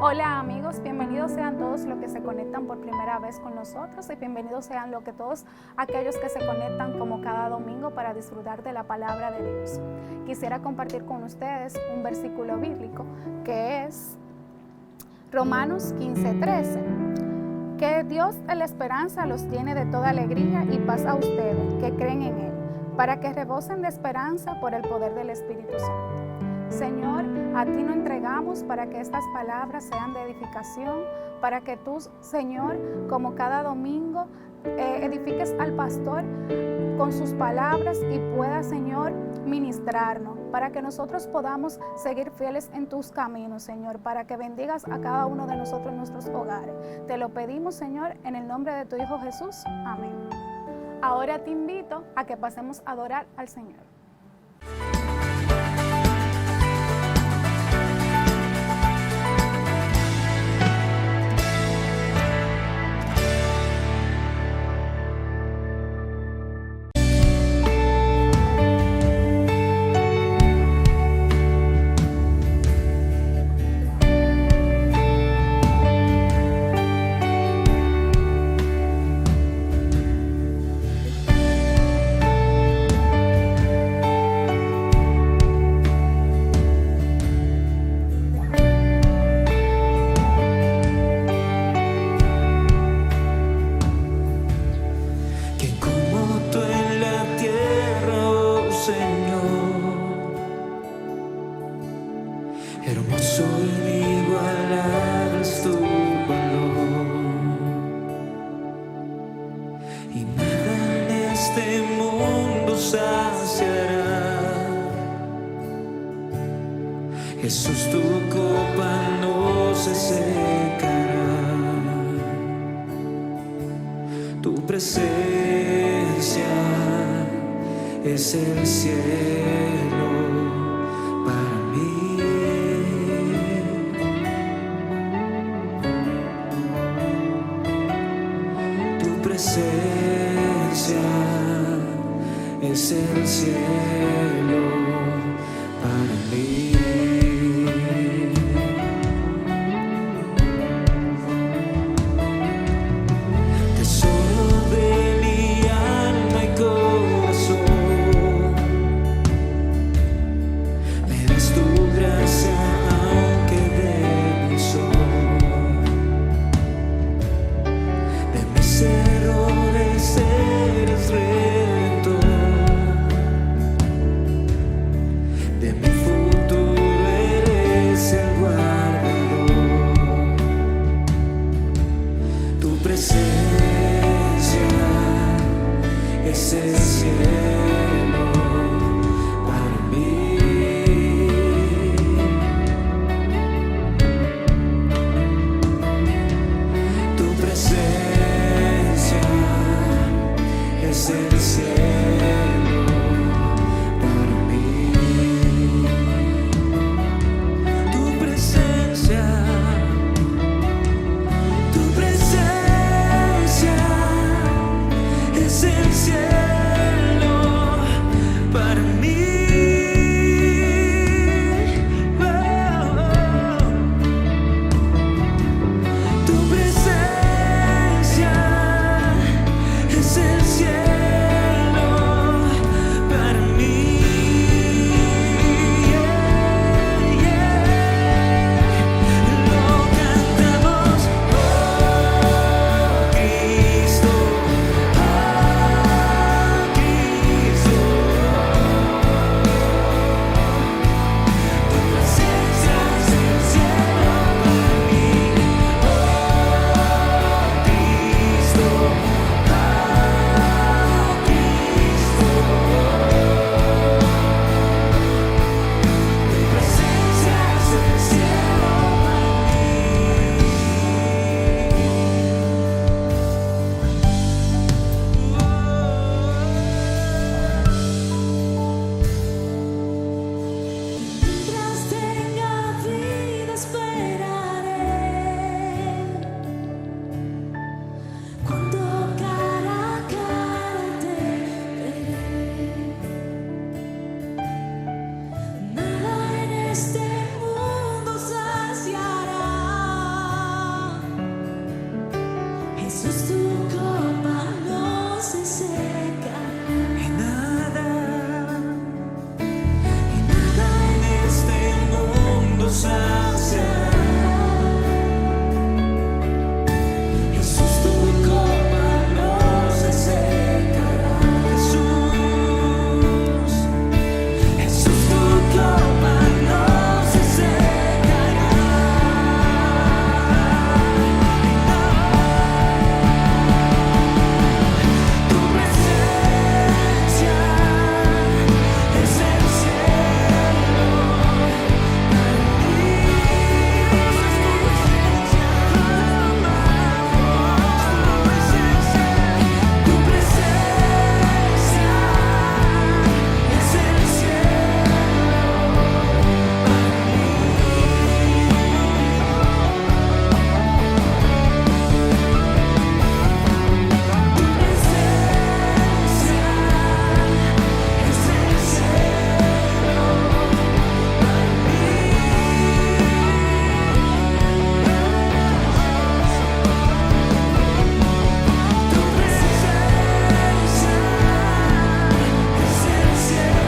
Hola amigos, bienvenidos sean todos los que se conectan por primera vez con nosotros y bienvenidos sean todos aquellos que se conectan como cada domingo para disfrutar de la palabra de Dios. Quisiera compartir con ustedes un versículo bíblico que es Romanos 15:13. Que Dios de la esperanza los llene de toda alegría y paz a ustedes que creen en Él, para que rebosen de esperanza por el poder del Espíritu Santo. Señor, a ti nos entregamos para que estas palabras sean de edificación, para que tú, Señor, como cada domingo, edifiques al pastor con sus palabras y pueda, Señor, ministrarnos, para que nosotros podamos seguir fieles en tus caminos, Señor, para que bendigas a cada uno de nosotros en nuestros hogares. Te lo pedimos, Señor, en el nombre de tu Hijo Jesús. Amén. Ahora te invito a que pasemos a adorar al Señor. Hermoso inigualable es tu valor, y nada en este mundo saciará. Jesús, tu copa no se secará. Tu presencia es el cielo para mí. Tu presencia es el cielo para mí. Es el cielo para mí. Tu presencia es el cielo para mí. Tu presencia es el cielo Jesús, tu copa no se seca. Y nada en este mundo saciará. Jesús, tu copa no se secará. Jesús, tu copa no se secará. Tu presencia es el cielo para mí. Tu presencia es el cielo para mí. Tu presencia es el cielo Tu presencia es el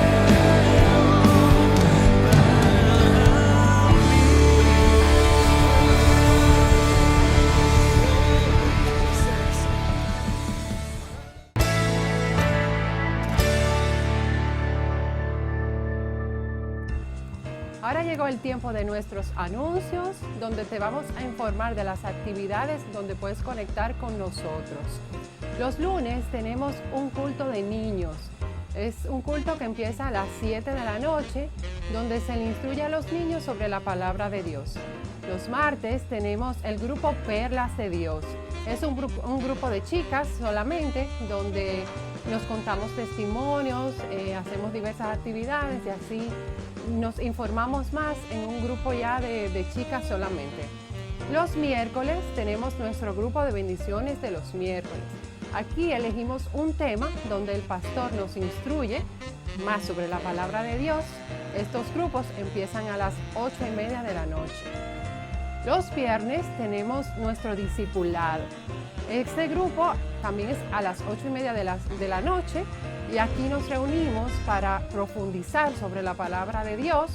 Ahora llegó el tiempo de nuestros anuncios, donde te vamos a informar de las actividades donde puedes conectar con nosotros. Los lunes tenemos un culto de niños. Es un culto que empieza a las 7 de la noche, donde se le instruye a los niños sobre la palabra de Dios. Los martes tenemos el grupo Perlas de Dios. Es un grupo de chicas solamente, donde nos contamos testimonios, hacemos diversas actividades y así nos informamos más en un grupo ya de chicas solamente. Los miércoles tenemos nuestro grupo de bendiciones de los miércoles. Aquí elegimos un tema donde el pastor nos instruye más sobre la palabra de Dios. Estos grupos empiezan a las 8:30 de la noche. Los viernes tenemos nuestro discipulado. Este grupo también es a las 8:30 de la noche y aquí nos reunimos para profundizar sobre la palabra de Dios.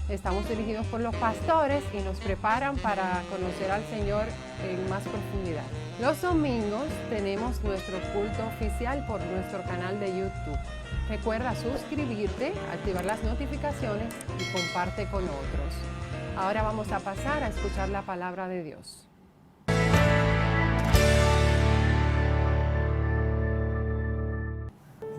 Estamos dirigidos por los pastores y nos preparan para conocer al Señor en más profundidad. Los domingos tenemos nuestro culto oficial por nuestro canal de YouTube. Recuerda suscribirte, activar las notificaciones y comparte con otros. Ahora vamos a pasar a escuchar la palabra de Dios.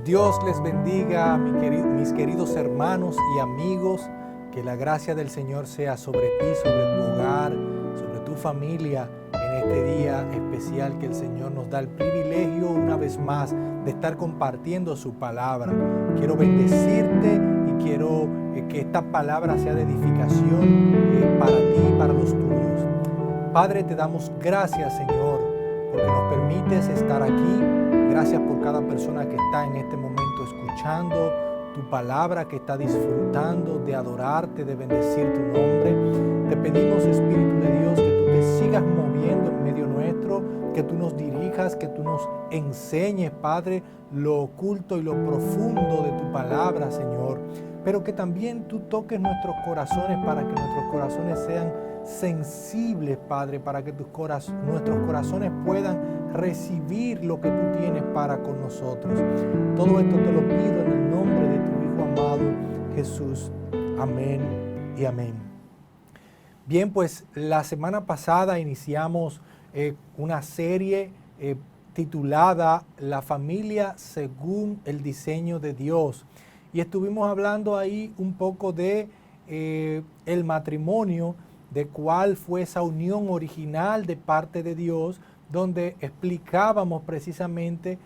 Dios les bendiga, mis queridos hermanos y amigos. Que la gracia del Señor sea sobre ti, sobre tu hogar, sobre tu familia en este día especial que el Señor nos da el privilegio una vez más de estar compartiendo su palabra. Quiero bendecirte y quiero que esta palabra sea de edificación para ti y para los tuyos. Padre, te damos gracias, Señor, porque nos permites estar aquí. Gracias por cada persona que está en este momento escuchando tu palabra, que está disfrutando de adorarte, de bendecir tu nombre. Te pedimos, Espíritu de Dios, que tú te sigas moviendo en medio nuestro, que tú nos dirijas, que tú nos enseñes, Padre, lo oculto y lo profundo de tu palabra, Señor. Pero que también tú toques nuestros corazones para que nuestros corazones sean sensibles, Padre, para que nuestros corazones puedan recibir lo que tú tienes para con nosotros. Todo esto te lo pido en el nombre de tu Hijo amado, Jesús. Amén y amén. Bien, pues la semana pasada iniciamos una serie titulada La familia según el diseño de Dios. Y estuvimos hablando ahí un poco de el matrimonio, de cuál fue esa unión original de parte de Dios, donde explicábamos precisamente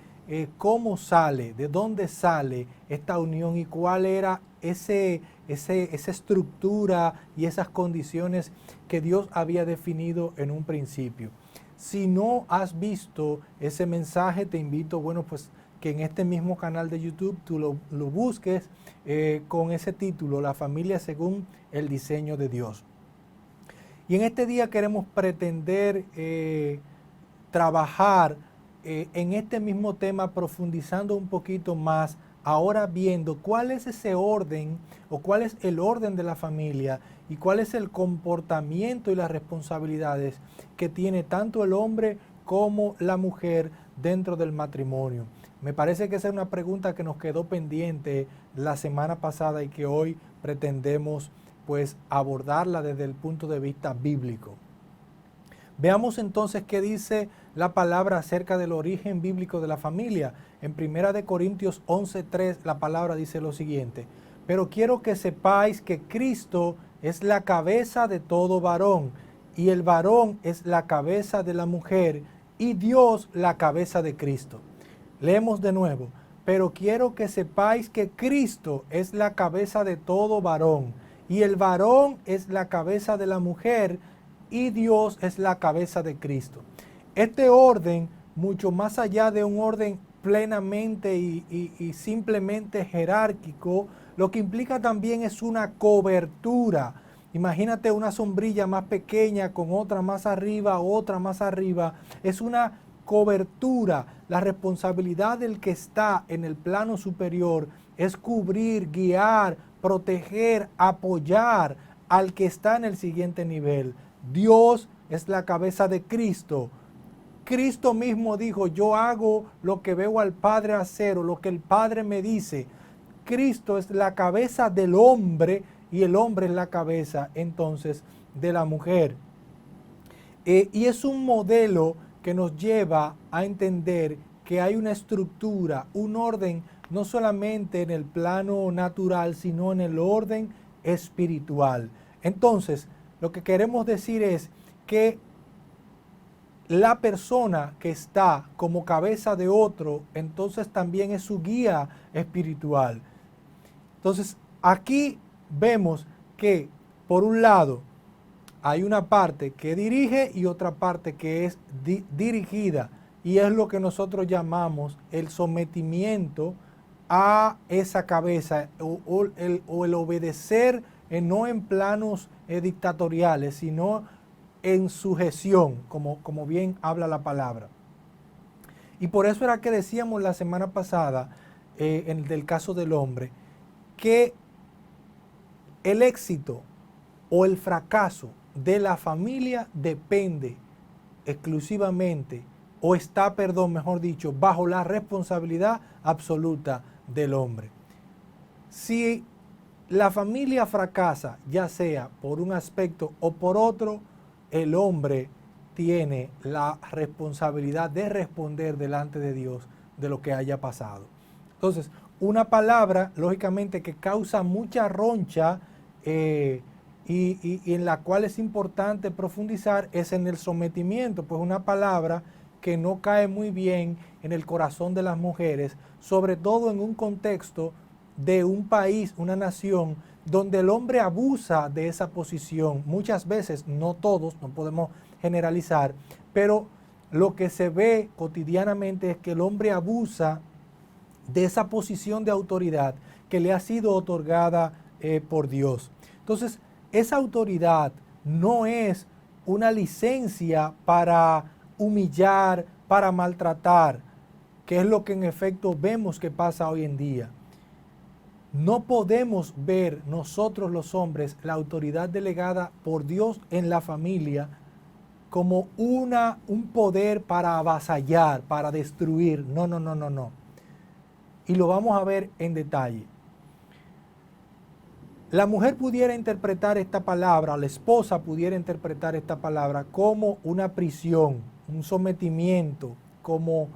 cómo sale, de dónde sale esta unión y cuál era esa estructura y esas condiciones que Dios había definido en un principio. Si no has visto ese mensaje, te invito, pues que en este mismo canal de YouTube tú lo busques con ese título, La familia según el diseño de Dios. Y en este día queremos pretender trabajar en este mismo tema, profundizando un poquito más, ahora viendo cuál es ese orden o cuál es el orden de la familia y cuál es el comportamiento y las responsabilidades que tiene tanto el hombre como la mujer dentro del matrimonio. Me parece que esa es una pregunta que nos quedó pendiente la semana pasada y que hoy pretendemos pues abordarla desde el punto de vista bíblico. Veamos entonces qué dice la palabra acerca del origen bíblico de la familia. En 1 Corintios 11:3 la palabra dice lo siguiente: pero quiero que sepáis que Cristo es la cabeza de todo varón, y el varón es la cabeza de la mujer, y Dios la cabeza de Cristo. Leemos de nuevo: pero quiero que sepáis que Cristo es la cabeza de todo varón, y el varón es la cabeza de la mujer, y Dios es la cabeza de Cristo. Este orden, mucho más allá de un orden plenamente y simplemente jerárquico, lo que implica también es una cobertura. Imagínate una sombrilla más pequeña con otra más arriba, otra más arriba. Es una cobertura. La responsabilidad del que está en el plano superior es cubrir, guiar, proteger, apoyar al que está en el siguiente nivel. Dios es la cabeza de Cristo. Cristo mismo dijo: yo hago lo que veo al Padre hacer, o lo que el Padre me dice. Cristo es la cabeza del hombre y el hombre es la cabeza entonces de la mujer. Y es un modelo que nos lleva a entender que hay una estructura, un orden, no solamente en el plano natural, sino en el orden espiritual. Entonces, lo que queremos decir es que la persona que está como cabeza de otro, entonces también es su guía espiritual. Entonces, aquí vemos que, por un lado, hay una parte que dirige y otra parte que es dirigida, y es lo que nosotros llamamos el sometimiento a esa cabeza o el obedecer, no en planos dictatoriales, sino en sujeción, como bien habla la palabra. Y por eso era que decíamos la semana pasada, en el caso del hombre, que el éxito o el fracaso de la familia depende exclusivamente, o está, mejor dicho, bajo la responsabilidad absoluta del hombre. Si la familia fracasa, ya sea por un aspecto o por otro, el hombre tiene la responsabilidad de responder delante de Dios de lo que haya pasado. Entonces, una palabra, lógicamente, que causa mucha roncha y en la cual es importante profundizar es en el sometimiento, pues una palabra que no cae muy bien en el corazón de las mujeres, sobre todo en un contexto de un país, una nación, donde el hombre abusa de esa posición. Muchas veces, no todos, no podemos generalizar, pero lo que se ve cotidianamente es que el hombre abusa de esa posición de autoridad que le ha sido otorgada por Dios. Entonces, esa autoridad no es una licencia para humillar, para maltratar, que es lo que en efecto vemos que pasa hoy en día. No podemos ver nosotros los hombres la autoridad delegada por Dios en la familia como un poder para avasallar, para destruir. No. Y lo vamos a ver en detalle. La mujer pudiera interpretar esta palabra, la esposa pudiera interpretar esta palabra como una prisión, un sometimiento, como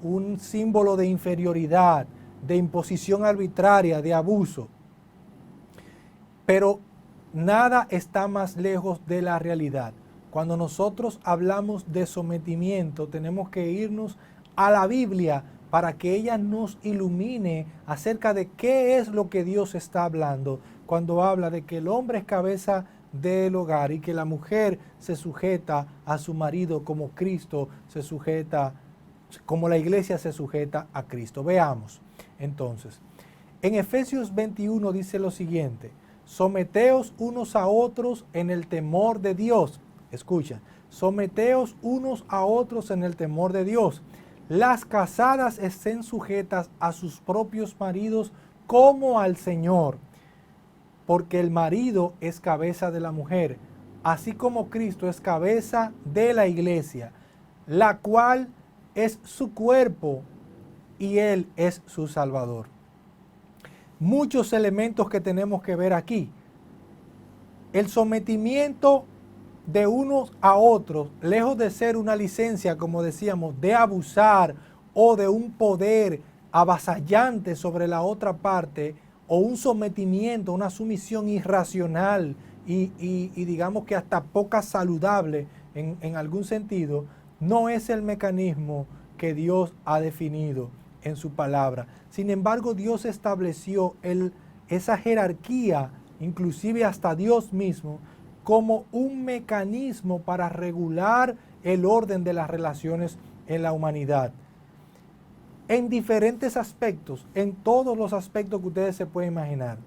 un símbolo de inferioridad, de imposición arbitraria, de abuso. Pero nada está más lejos de la realidad. Cuando nosotros hablamos de sometimiento, tenemos que irnos a la Biblia para que ella nos ilumine acerca de qué es lo que Dios está hablando cuando habla de que el hombre es cabeza del hogar y que la mujer se sujeta a su marido como Cristo se sujeta, como la iglesia se sujeta a Cristo. Veamos entonces. En Efesios 21 dice lo siguiente: someteos unos a otros en el temor de Dios. Escucha, someteos unos a otros en el temor de Dios. Las casadas estén sujetas a sus propios maridos como al Señor, porque el marido es cabeza de la mujer, así como Cristo es cabeza de la iglesia, la cual es su cuerpo y Él es su Salvador. Muchos elementos que tenemos que ver aquí. El sometimiento de unos a otros, lejos de ser una licencia, como decíamos, de abusar o de un poder avasallante sobre la otra parte, o un sometimiento, una sumisión irracional y digamos que hasta poca saludable en algún sentido, no es el mecanismo que Dios ha definido en su palabra. Sin embargo, Dios estableció esa jerarquía, inclusive hasta Dios mismo, como un mecanismo para regular el orden de las relaciones en la humanidad. En diferentes aspectos, en todos los aspectos que ustedes se pueden imaginar.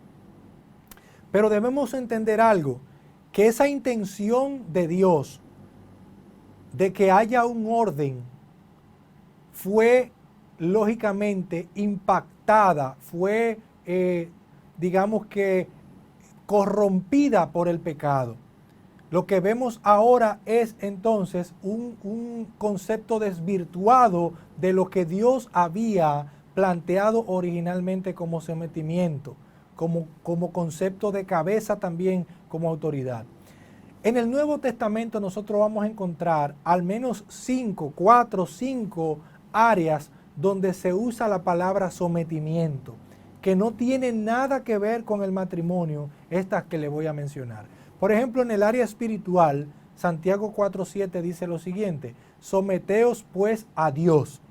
Pero debemos entender algo, que esa intención de Dios de que haya un orden fue lógicamente impactada, fue digamos que corrompida por el pecado. Lo que vemos ahora es entonces un concepto desvirtuado de lo que Dios había planteado originalmente como sometimiento, como concepto de cabeza también como autoridad. En el Nuevo Testamento nosotros vamos a encontrar al menos 4 o 5 áreas donde se usa la palabra sometimiento, que no tienen nada que ver con el matrimonio, estas que le voy a mencionar. Por ejemplo, en el área espiritual, Santiago 4:7 dice lo siguiente: someteos pues a Dios.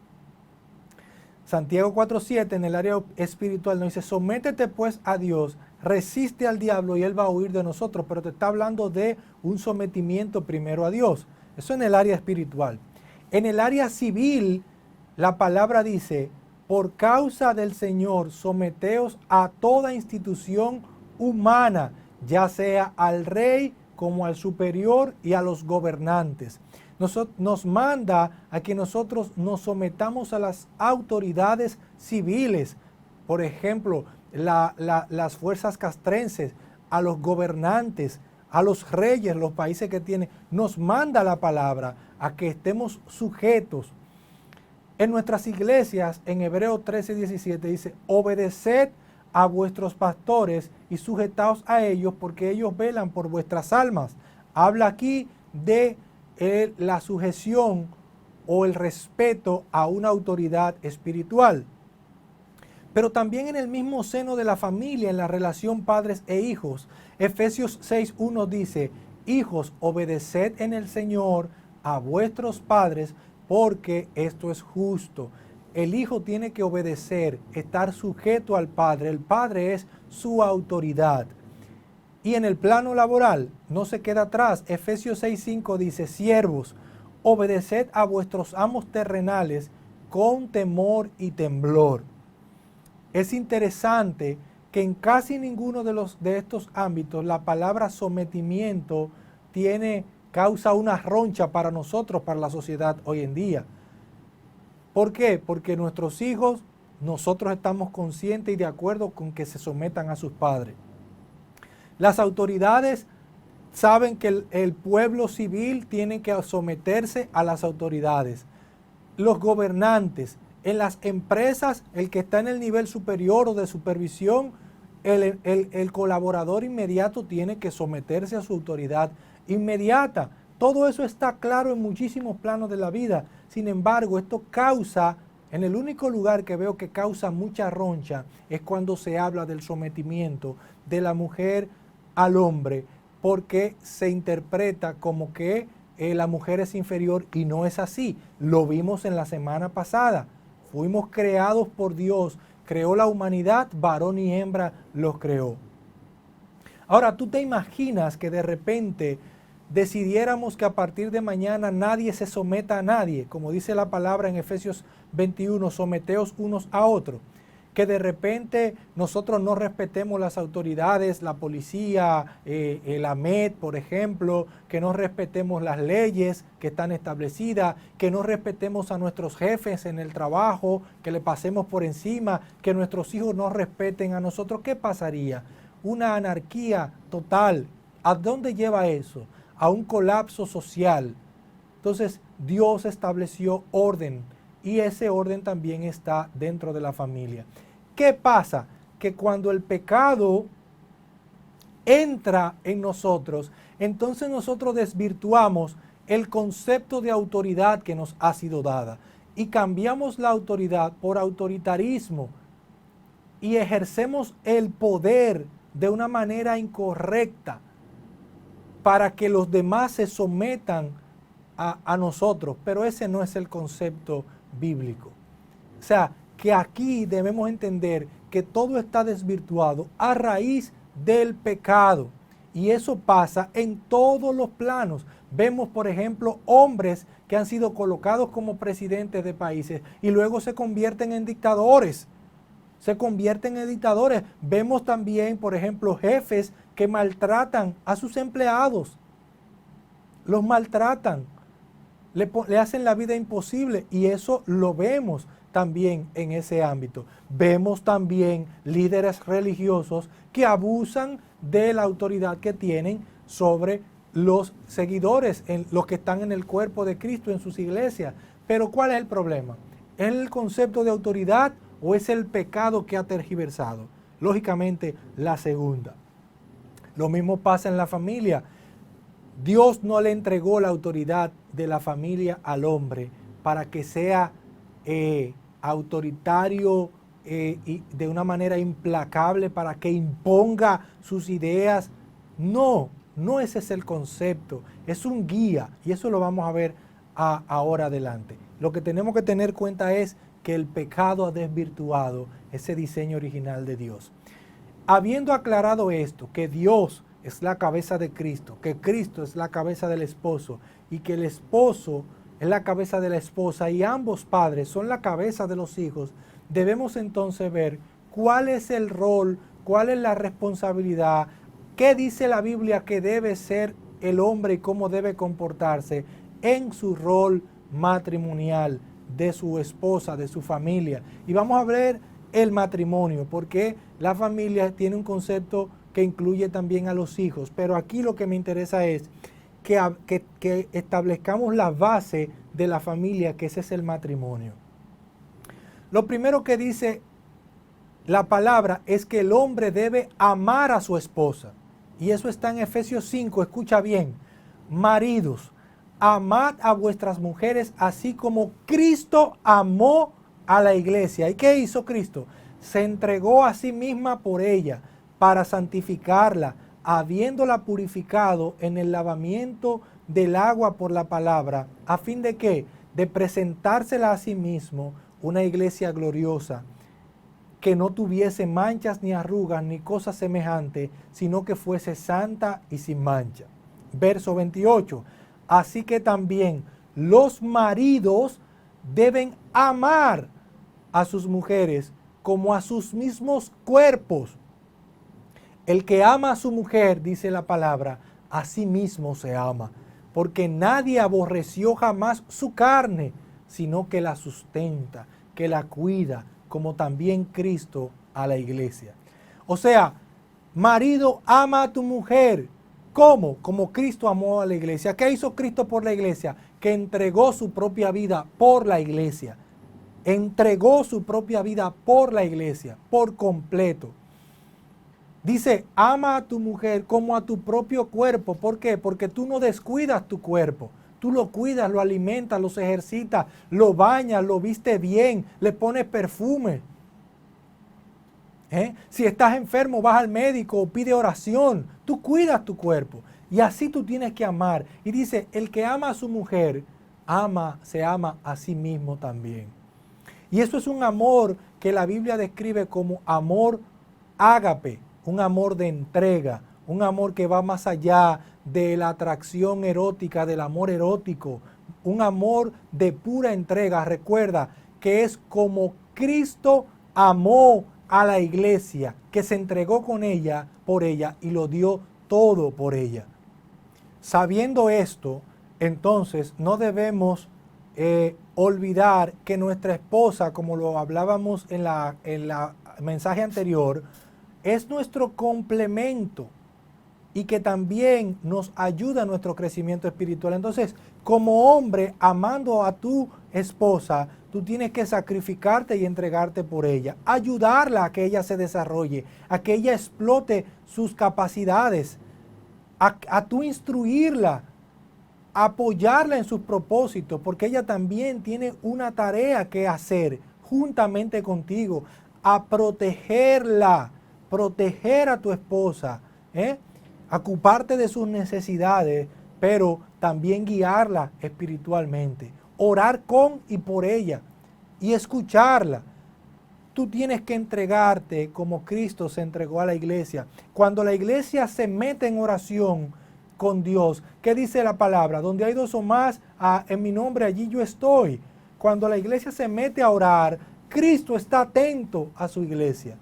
Santiago 4:7 en el área espiritual nos dice: sométete pues a Dios, resiste al diablo y él va a huir de nosotros, pero te está hablando de un sometimiento primero a Dios. Eso en el área espiritual. En el área civil, la palabra dice: por causa del Señor, someteos a toda institución humana, ya sea al rey como al superior y a los gobernantes. Nos manda a que nosotros nos sometamos a las autoridades civiles, por ejemplo, las fuerzas castrenses, a los gobernantes, a los reyes, los países que tienen. Nos manda la palabra a que estemos sujetos. En nuestras iglesias, en Hebreos 13:17 dice: obedeced a vuestros pastores y sujetaos a ellos, porque ellos velan por vuestras almas. Habla aquí de la sujeción o el respeto a una autoridad espiritual. Pero también en el mismo seno de la familia, en la relación padres e hijos, Efesios 6:1 dice: hijos, obedeced en el Señor a vuestros padres, porque esto es justo. El hijo tiene que obedecer, estar sujeto al padre. El padre es su autoridad. Y en el plano laboral, no se queda atrás. Efesios 6:5 dice: siervos, obedeced a vuestros amos terrenales con temor y temblor. Es interesante que en casi ninguno de estos ámbitos la palabra sometimiento causa una roncha para nosotros, para la sociedad hoy en día. ¿Por qué? Porque nuestros hijos, nosotros estamos conscientes y de acuerdo con que se sometan a sus padres. Las autoridades saben que el pueblo civil tiene que someterse a las autoridades. Los gobernantes, en las empresas, el que está en el nivel superior o de supervisión, el colaborador inmediato tiene que someterse a su autoridad inmediata. Todo eso está claro en muchísimos planos de la vida. Sin embargo, esto causa, en el único lugar que veo que causa mucha roncha, es cuando se habla del sometimiento de la mujer al hombre, porque se interpreta como que la mujer es inferior y no es así. Lo vimos en la semana pasada. Fuimos creados por Dios, creó la humanidad, varón y hembra los creó. Ahora, ¿tú te imaginas que de repente decidiéramos que a partir de mañana nadie se someta a nadie? Como dice la palabra en Efesios 21, someteos unos a otros. que de repente nosotros no respetemos las autoridades, la policía, el AMET, por ejemplo, que no respetemos las leyes que están establecidas, que no respetemos a nuestros jefes en el trabajo, que le pasemos por encima, que nuestros hijos no respeten a nosotros. ¿Qué pasaría? Una anarquía total. ¿A dónde lleva eso? A un colapso social. Entonces, Dios estableció orden y ese orden también está dentro de la familia. ¿Qué pasa? Que cuando el pecado entra en nosotros, entonces nosotros desvirtuamos el concepto de autoridad que nos ha sido dada y cambiamos la autoridad por autoritarismo y ejercemos el poder de una manera incorrecta para que los demás se sometan a nosotros, pero ese no es el concepto bíblico. O sea, que aquí debemos entender que todo está desvirtuado a raíz del pecado y eso pasa en todos los planos. Vemos, por ejemplo, hombres que han sido colocados como presidentes de países y luego se convierten en dictadores. Vemos también, por ejemplo, jefes que maltratan a sus empleados. Los maltratan, le hacen la vida imposible y eso lo vemos también en ese ámbito. Vemos también líderes religiosos que abusan de la autoridad que tienen sobre los seguidores, los que están en el cuerpo de Cristo en sus iglesias. Pero ¿cuál es el problema? ¿Es el concepto de autoridad o es el pecado que ha tergiversado? Lógicamente, la segunda. Lo mismo pasa en la familia. Dios no le entregó la autoridad de la familia al hombre para que sea autoritario y de una manera implacable, para que imponga sus ideas. No ese es el concepto. Es un guía y eso lo vamos a ver ahora adelante. Lo que tenemos que tener cuenta es que el pecado ha desvirtuado ese diseño original de Dios. Habiendo aclarado esto, que Dios es la cabeza de Cristo, que Cristo es la cabeza del esposo y que el esposo es la cabeza de la esposa y ambos padres son la cabeza de los hijos, debemos entonces ver cuál es el rol, cuál es la responsabilidad, qué dice la Biblia que debe ser el hombre y cómo debe comportarse en su rol matrimonial de su esposa, de su familia. Y vamos a ver el matrimonio, porque la familia tiene un concepto que incluye también a los hijos, pero aquí lo que me interesa es que establezcamos la base de la familia, que ese es el matrimonio. Lo primero que dice la palabra es que el hombre debe amar a su esposa, y eso está en Efesios 5, escucha bien: maridos, amad a vuestras mujeres así como Cristo amó a la iglesia. ¿Y qué hizo Cristo? Se entregó a sí misma por ella, para santificarla, habiéndola purificado en el lavamiento del agua por la palabra, a fin de que, de presentársela a sí mismo, una iglesia gloriosa, que no tuviese manchas ni arrugas ni cosa semejante, sino que fuese santa y sin mancha. Verso 28. Así que también los maridos deben amar a sus mujeres como a sus mismos cuerpos. El que ama a su mujer, dice la palabra, a sí mismo se ama, porque nadie aborreció jamás su carne, sino que la sustenta, que la cuida, como también Cristo a la iglesia. O sea, marido, ama a tu mujer. ¿Cómo? Como Cristo amó a la iglesia. ¿Qué hizo Cristo por la iglesia? Que entregó su propia vida por la iglesia. Entregó su propia vida por la iglesia, por completo. Dice, ama a tu mujer como a tu propio cuerpo. ¿Por qué? Porque tú no descuidas tu cuerpo. Tú lo cuidas, lo alimentas, lo ejercitas, lo bañas, lo vistes bien, le pones perfume. Si estás enfermo, vas al médico o pide oración. Tú cuidas tu cuerpo. Y así tú tienes que amar. Y dice, el que ama a su mujer, se ama a sí mismo también. Y eso es un amor que la Biblia describe como amor ágape, un amor de entrega, un amor que va más allá de la atracción erótica, del amor erótico, un amor de pura entrega. Recuerda que es como Cristo amó a la iglesia, que se entregó por ella y lo dio todo por ella. Sabiendo esto, entonces no debemos olvidar que nuestra esposa, como lo hablábamos en la mensaje anterior, es nuestro complemento y que también nos ayuda a nuestro crecimiento espiritual. Entonces, como hombre, amando a tu esposa, tú tienes que sacrificarte y entregarte por ella, ayudarla a que ella se desarrolle, a que ella explote sus capacidades, a tú instruirla, apoyarla en sus propósitos, porque ella también tiene una tarea que hacer juntamente contigo, a protegerla, proteger a tu esposa, ocuparte de sus necesidades, pero también guiarla espiritualmente, orar con y por ella y escucharla. Tú tienes que entregarte como Cristo se entregó a la iglesia. Cuando la iglesia se mete en oración con Dios, ¿qué dice la palabra? Donde hay dos o más en mi nombre, allí yo estoy. Cuando la iglesia se mete a orar, Cristo está atento a su iglesia.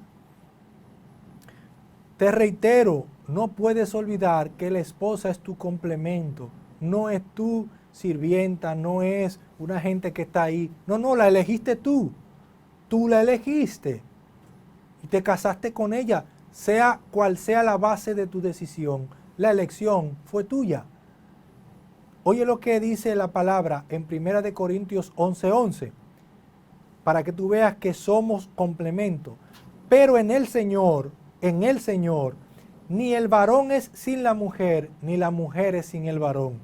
Te reitero, no puedes olvidar que la esposa es tu complemento, no es tu sirvienta, no es una gente que está ahí. No, la elegiste tú. Tú la elegiste y te casaste con ella, sea cual sea la base de tu decisión. La elección fue tuya. Oye lo que dice la palabra en 1 Corintios 11:11, para que tú veas que somos complemento. Pero en el Señor, ni el varón es sin la mujer, ni la mujer es sin el varón.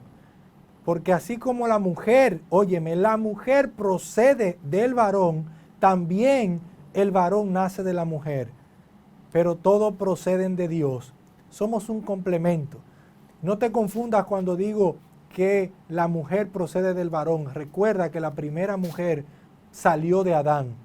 Porque así como la mujer, óyeme, la mujer procede del varón, también el varón nace de la mujer, pero todos proceden de Dios. Somos un complemento. No te confundas cuando digo que la mujer procede del varón. Recuerda que la primera mujer salió de Adán.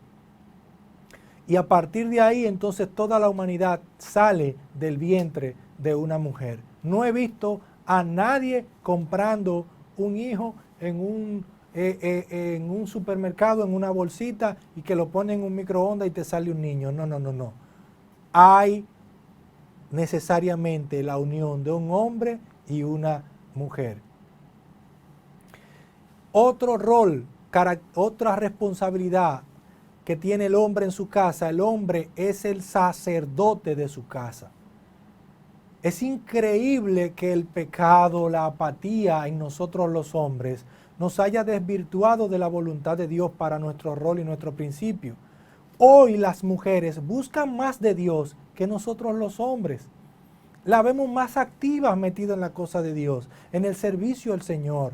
Y a partir de ahí, entonces, toda la humanidad sale del vientre de una mujer. No he visto a nadie comprando un hijo en un supermercado, en una bolsita, y que lo pone en un microondas y te sale un niño. No. Hay necesariamente la unión de un hombre y una mujer. Otro rol, otra responsabilidad que tiene el hombre en su casa, el hombre es el sacerdote de su casa. Es increíble que el pecado, la apatía en nosotros los hombres nos haya desvirtuado de la voluntad de Dios para nuestro rol y nuestro principio. Hoy las mujeres buscan más de Dios que nosotros los hombres. La vemos más activas metidas en la cosa de Dios, en el servicio al Señor.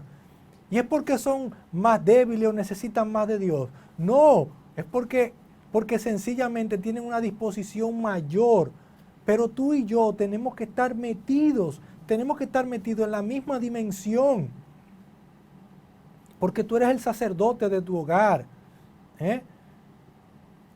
¿Y es porque son más débiles o necesitan más de Dios? No, es porque sencillamente tienen una disposición mayor. Pero tú y yo tenemos que estar metidos en la misma dimensión. Porque tú eres el sacerdote de tu hogar.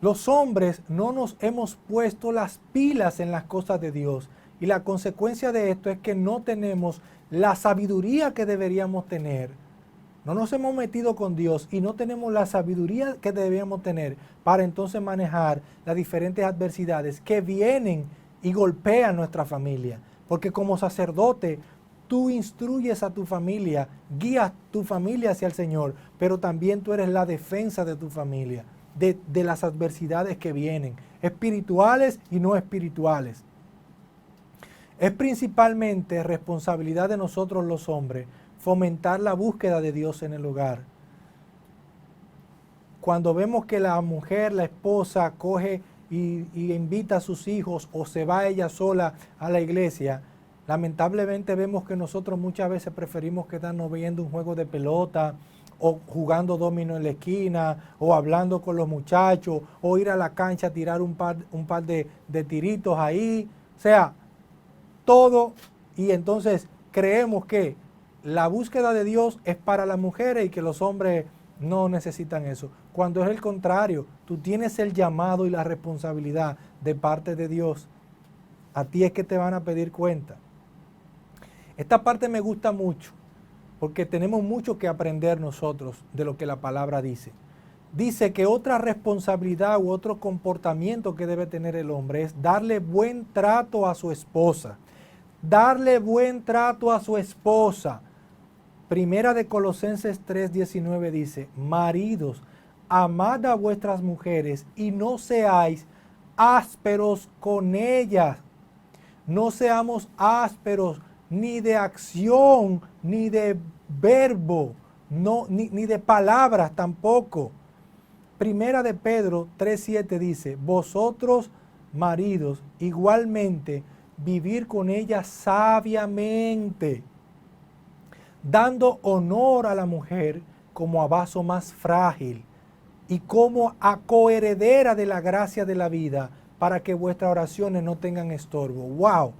Los hombres no nos hemos puesto las pilas en las cosas de Dios. Y la consecuencia de esto es que no tenemos la sabiduría que deberíamos tener. No nos hemos metido con Dios y no tenemos la sabiduría que deberíamos tener para entonces manejar las diferentes adversidades que vienen y golpean nuestra familia. Porque como sacerdote, tú instruyes a tu familia, guías tu familia hacia el Señor, pero también tú eres la defensa de tu familia, de las adversidades que vienen, espirituales y no espirituales. Es principalmente responsabilidad de nosotros los hombres fomentar la búsqueda de Dios en el hogar. Cuando vemos que la mujer, la esposa, coge y invita a sus hijos o se va ella sola a la iglesia, lamentablemente vemos que nosotros muchas veces preferimos quedarnos viendo un juego de pelota o jugando dominó en la esquina o hablando con los muchachos o ir a la cancha a tirar un par de tiritos ahí. O sea, todo, y entonces creemos que la búsqueda de Dios es para las mujeres y que los hombres no necesitan eso. Cuando es el contrario, tú tienes el llamado y la responsabilidad de parte de Dios. A ti es que te van a pedir cuenta. Esta parte me gusta mucho porque tenemos mucho que aprender nosotros de lo que la palabra dice. dice que otra responsabilidad u otro comportamiento que debe tener el hombre es darle buen trato a su esposa. Darle buen trato a su esposa. Primera de Colosenses 3:19 dice, maridos, amad a vuestras mujeres y no seáis ásperos con ellas. No seamos ásperos ni de acción, ni de verbo, ni de palabras tampoco. Primera de Pedro 3:7 dice, vosotros maridos igualmente vivir con ellas sabiamente, dando honor a la mujer como a vaso más frágil y como a coheredera de la gracia de la vida, para que vuestras oraciones no tengan estorbo. ¡Wow!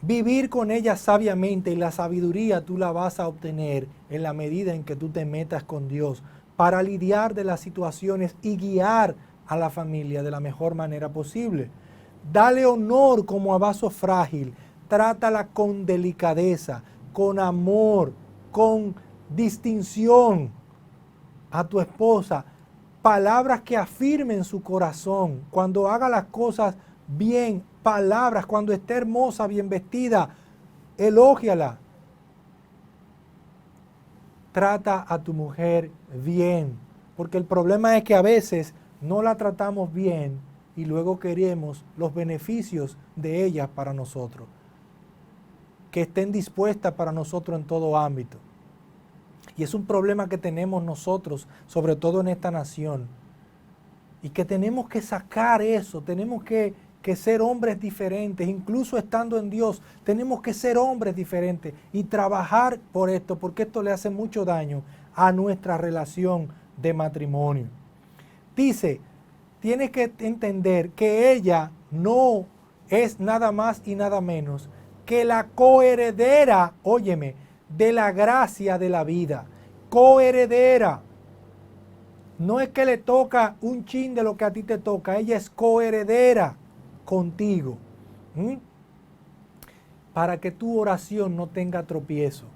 Vivir con ella sabiamente, y la sabiduría tú la vas a obtener en la medida en que tú te metas con Dios para lidiar de las situaciones y guiar a la familia de la mejor manera posible. Dale honor como a vaso frágil, trátala con delicadeza, con amor, con distinción a tu esposa. Palabras que afirmen su corazón. Cuando haga las cosas bien, palabras, cuando esté hermosa, bien vestida, elógiala. Trata a tu mujer bien, porque el problema es que a veces no la tratamos bien y luego queremos los beneficios de ella para nosotros, que estén dispuestas para nosotros en todo ámbito. Y es un problema que tenemos nosotros, sobre todo en esta nación, y que tenemos que sacar eso, tenemos que ser hombres diferentes, incluso estando en Dios, tenemos que ser hombres diferentes y trabajar por esto, porque esto le hace mucho daño a nuestra relación de matrimonio. Dice, tienes que entender que ella no es nada más y nada menos que la coheredera, óyeme, de la gracia de la vida. Coheredera. No es que le toca un chin de lo que a ti te toca, ella es coheredera contigo. Para que tu oración no tenga tropiezo,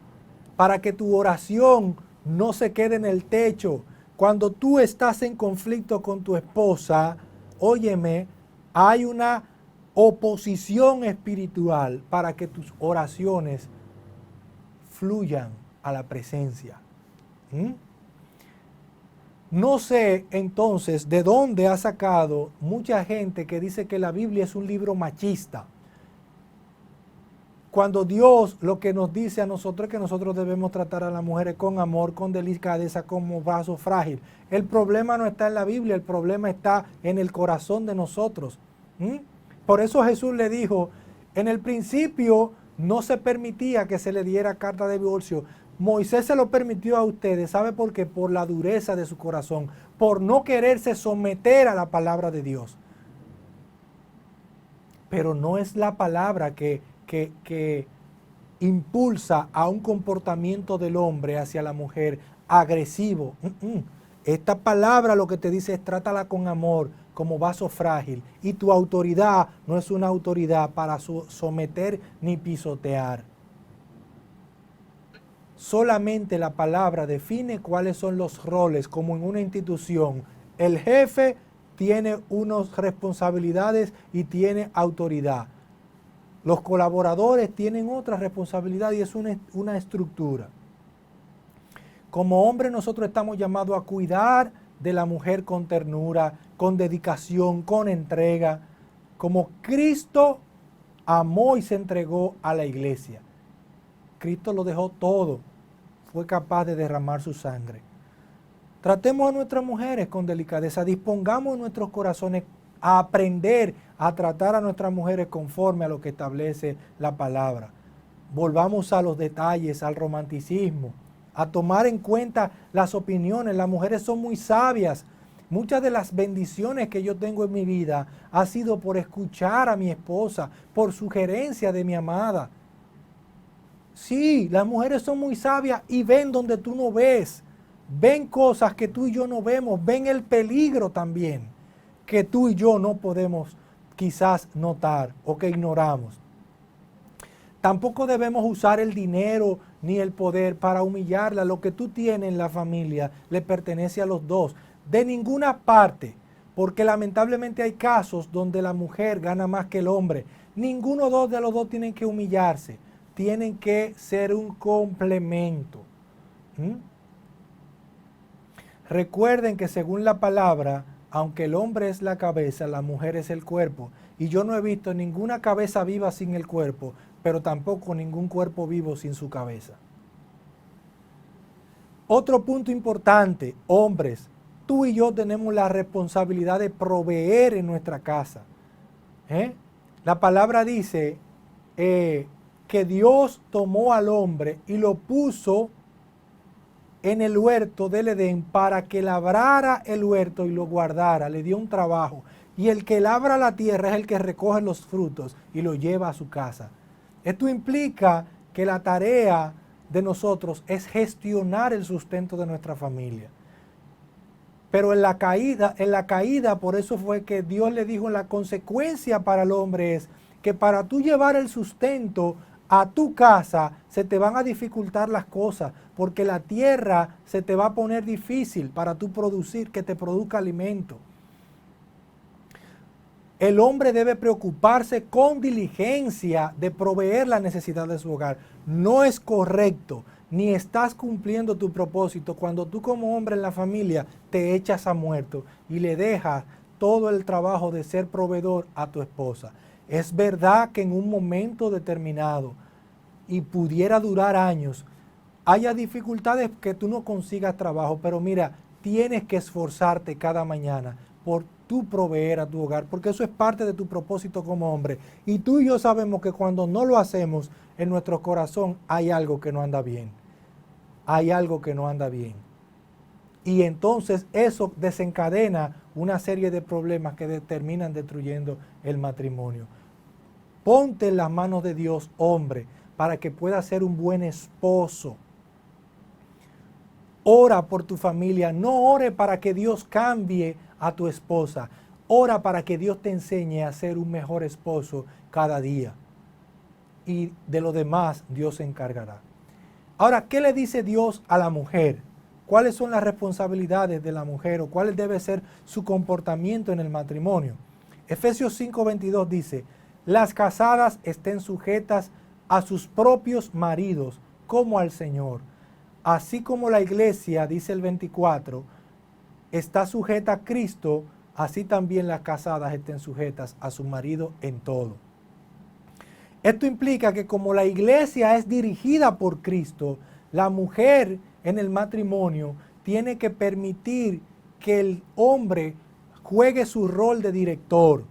para que tu oración no se quede en el techo. Cuando tú estás en conflicto con tu esposa, óyeme, hay una oposición espiritual para que tus oraciones fluyan a la presencia. No sé entonces de dónde ha sacado mucha gente que dice que la Biblia es un libro machista, cuando Dios lo que nos dice a nosotros es que nosotros debemos tratar a las mujeres con amor, con delicadeza, como vaso frágil. El problema no está en la Biblia, el problema está en el corazón de nosotros. Por eso Jesús le dijo, en el principio no se permitía que se le diera carta de divorcio. Moisés se lo permitió a ustedes, ¿sabe por qué? Por la dureza de su corazón, por no quererse someter a la palabra de Dios. Pero no es la palabra que impulsa a un comportamiento del hombre hacia la mujer agresivo. Esta palabra lo que te dice es trátala con amor, como vaso frágil, y tu autoridad no es una autoridad para someter ni pisotear. Solamente la palabra define cuáles son los roles, como en una institución. El jefe tiene unas responsabilidades y tiene autoridad. Los colaboradores tienen otra responsabilidad y es una estructura. Como hombres nosotros estamos llamados a cuidar de la mujer con ternura, con dedicación, con entrega, como Cristo amó y se entregó a la iglesia. Cristo lo dejó todo, fue capaz de derramar su sangre. Tratemos a nuestras mujeres con delicadeza, dispongamos nuestros corazones a aprender a tratar a nuestras mujeres conforme a lo que establece la palabra. Volvamos a los detalles, al romanticismo, a tomar en cuenta las opiniones. Las mujeres son muy sabias. Muchas de las bendiciones que yo tengo en mi vida ha sido por escuchar a mi esposa, por sugerencia de mi amada. Sí, las mujeres son muy sabias y ven donde tú no ves. Ven cosas que tú y yo no vemos. Ven el peligro también que tú y yo no podemos quizás notar o que ignoramos. Tampoco debemos usar el dinero ni el poder para humillarla. Lo que tú tienes en la familia le pertenece a los dos. De ninguna parte, porque lamentablemente hay casos donde la mujer gana más que el hombre. Ninguno de los dos tienen que humillarse. Tienen que ser un complemento. Recuerden que según la palabra, aunque el hombre es la cabeza, la mujer es el cuerpo. Y yo no he visto ninguna cabeza viva sin el cuerpo, pero tampoco ningún cuerpo vivo sin su cabeza. Otro punto importante, hombres, tú y yo tenemos la responsabilidad de proveer en nuestra casa. La palabra dice que Dios tomó al hombre y lo puso en el huerto del Edén para que labrara el huerto y lo guardara, le dio un trabajo. Y el que labra la tierra es el que recoge los frutos y lo lleva a su casa. Esto implica que la tarea de nosotros es gestionar el sustento de nuestra familia. Pero en la caída, por eso fue que Dios le dijo, la consecuencia para el hombre es que para tú llevar el sustento a tu casa se te van a dificultar las cosas, porque la tierra se te va a poner difícil para tú producir, que te produzca alimento. El hombre debe preocuparse con diligencia de proveer la necesidad de su hogar. No es correcto, ni estás cumpliendo tu propósito cuando tú como hombre en la familia te echas a muerto y le dejas todo el trabajo de ser proveedor a tu esposa. Es verdad que en un momento determinado, y pudiera durar años, haya dificultades que tú no consigas trabajo, pero mira, tienes que esforzarte cada mañana por tú proveer a tu hogar, porque eso es parte de tu propósito como hombre. Y tú y yo sabemos que cuando no lo hacemos, en nuestro corazón hay algo que no anda bien. Hay algo que no anda bien. Y entonces eso desencadena una serie de problemas que terminan destruyendo el matrimonio. Ponte en las manos de Dios, hombre, para que puedas ser un buen esposo. Ora por tu familia, no ore para que Dios cambie a tu esposa. Ora para que Dios te enseñe a ser un mejor esposo cada día. Y de lo demás Dios se encargará. Ahora, ¿qué le dice Dios a la mujer? ¿Cuáles son las responsabilidades de la mujer o cuál debe ser su comportamiento en el matrimonio? Efesios 5:22 dice, las casadas estén sujetas a sus propios maridos como al Señor. Así como la iglesia, dice el 24, está sujeta a Cristo, así también las casadas estén sujetas a su marido en todo. Esto implica que como la iglesia es dirigida por Cristo, la mujer en el matrimonio tiene que permitir que el hombre juegue su rol de director.